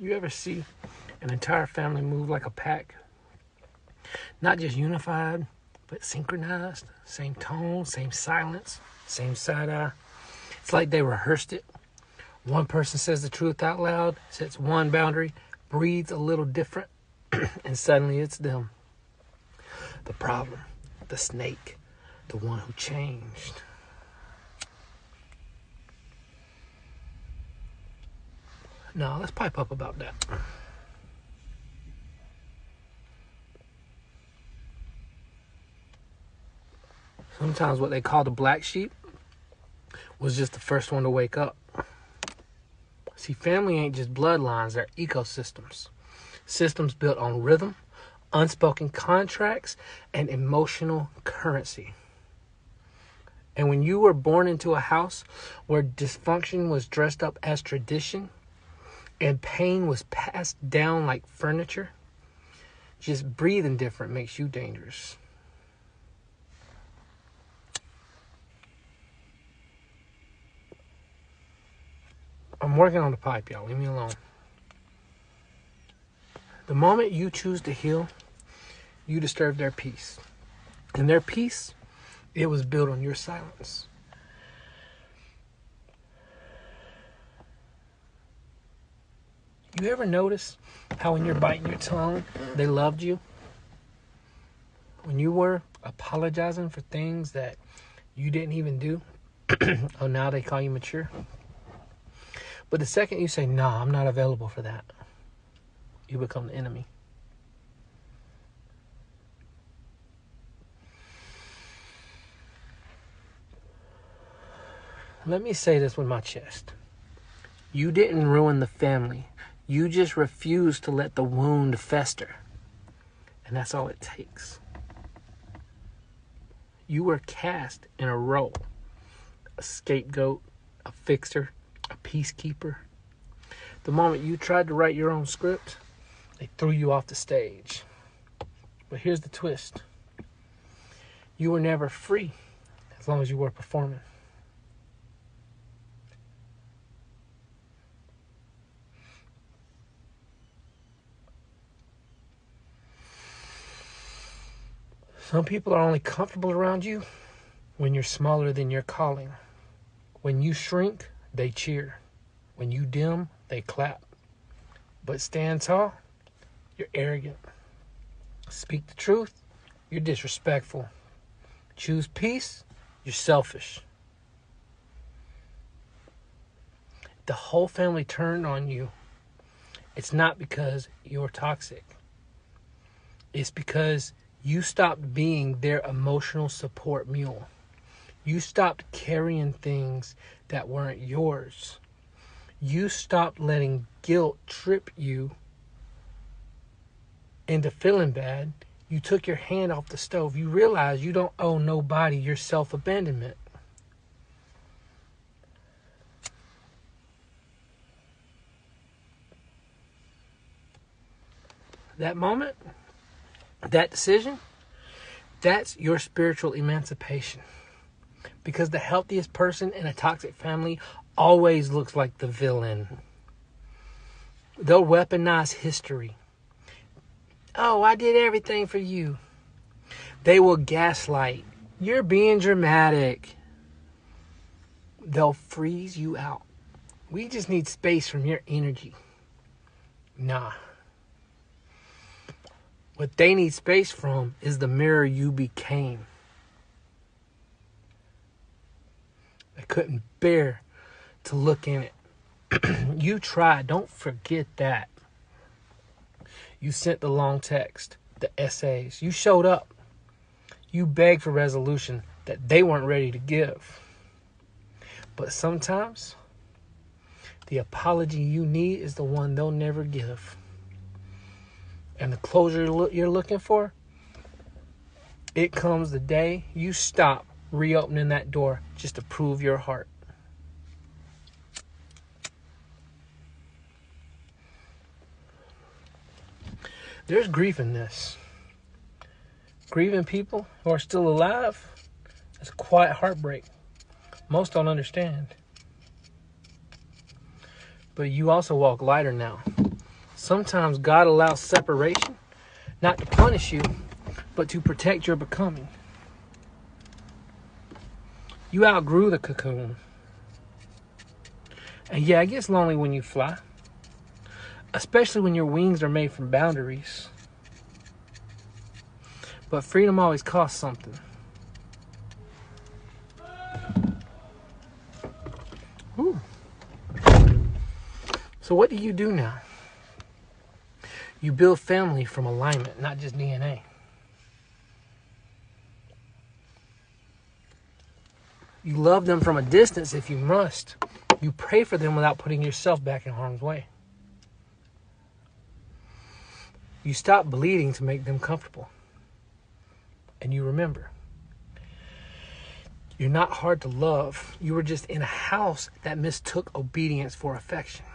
You ever see an entire family move like a pack? Not just unified, but synchronized. Same tone, same silence, same side eye. It's like they rehearsed it. One person says the truth out loud, sets one boundary, breathes a little different, and suddenly it's them. The problem, the snake, the one who changed. No, let's pipe up about that. Sometimes what they call the black sheep was just the first one to wake up. See, family ain't just bloodlines, they're ecosystems. Systems built on rhythm, unspoken contracts, and emotional currency. And when you were born into a house where dysfunction was dressed up as tradition and pain was passed down like furniture, just breathing different makes you dangerous. I'm working on the pipe, y'all. Leave me alone. The moment you choose to heal, you disturb their peace. And their peace, it was built on your silence. You ever notice how when you're biting your tongue, they loved you? When you were apologizing for things that you didn't even do, oh, now they call you mature? But the second you say, no, I'm not available for that, you become the enemy. Let me say this with my chest. You didn't ruin the family. You just refused to let the wound fester. And that's all it takes. You were cast in a role. A scapegoat, a fixer, a peacekeeper. The moment you tried to write your own script, they threw you off the stage. But here's the twist. You were never free as long as you were performing. Some people are only comfortable around you when you're smaller than your calling. When you shrink, they cheer. When you dim, they clap. But stand tall, you're arrogant. Speak the truth, you're disrespectful. Choose peace, you're selfish. The whole family turned on you. It's not because you're toxic. It's because you stopped being their emotional support mule. You stopped carrying things that weren't yours. You stopped letting guilt trip you into feeling bad. You took your hand off the stove. You realize you don't owe nobody your self-abandonment. That moment, that decision, that's your spiritual emancipation. Because the healthiest person in a toxic family always looks like the villain. They'll weaponize history. Oh, I did everything for you. They will gaslight. You're being dramatic. They'll freeze you out. We just need space from your energy. Nah. What they need space from is the mirror you became. I couldn't bear to look in it. You tried. Don't forget that. You sent the long text, the essays. You showed up. You begged for resolution that they weren't ready to give. But sometimes, the apology you need is the one they'll never give. And the closure you're looking for, it comes the day you stop reopening that door just to prove your heart. There's grief in this. Grieving people who are still alive, it's a quiet heartbreak. Most don't understand. But you also walk lighter now. Sometimes God allows separation, not to punish you, but to protect your becoming. You outgrew the cocoon. And yeah, it gets lonely when you fly, especially when your wings are made from boundaries. But freedom always costs something. Ooh. So what do you do now? You build family from alignment, not just DNA. You love them from a distance if you must. You pray for them without putting yourself back in harm's way. You stop bleeding to make them comfortable. And you remember, you're not hard to love. You were just in a house that mistook obedience for affection.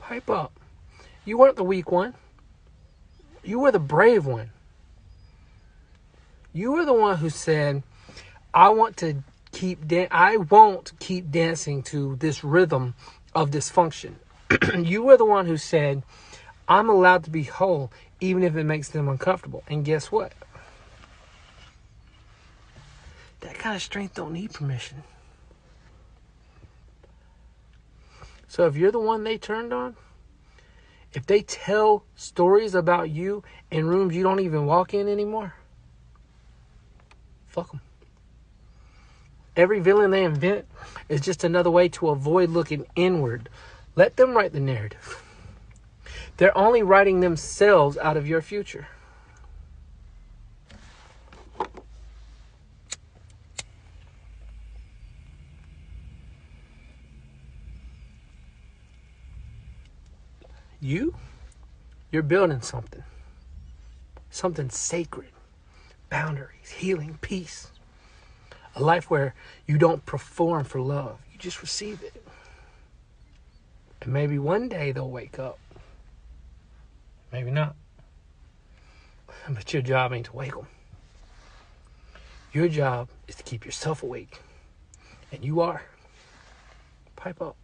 Pipe up. You weren't the weak one. You were the brave one. You were the one who said, I won't keep dancing to this rhythm of dysfunction. You were the one who said, I'm allowed to be whole even if it makes them uncomfortable. And guess what? That kind of strength don't need permission. So if you're the one they turned on, if they tell stories about you in rooms you don't even walk in anymore, fuck them. Every villain they invent is just another way to avoid looking inward. Let them write the narrative. They're only writing themselves out of your future. You're building something. Something sacred. Boundaries, healing, peace. A life where you don't perform for love. You just receive it. And maybe one day they'll wake up. Maybe not. But your job ain't to wake them. Your job is to keep yourself awake. And you are. Pipe up.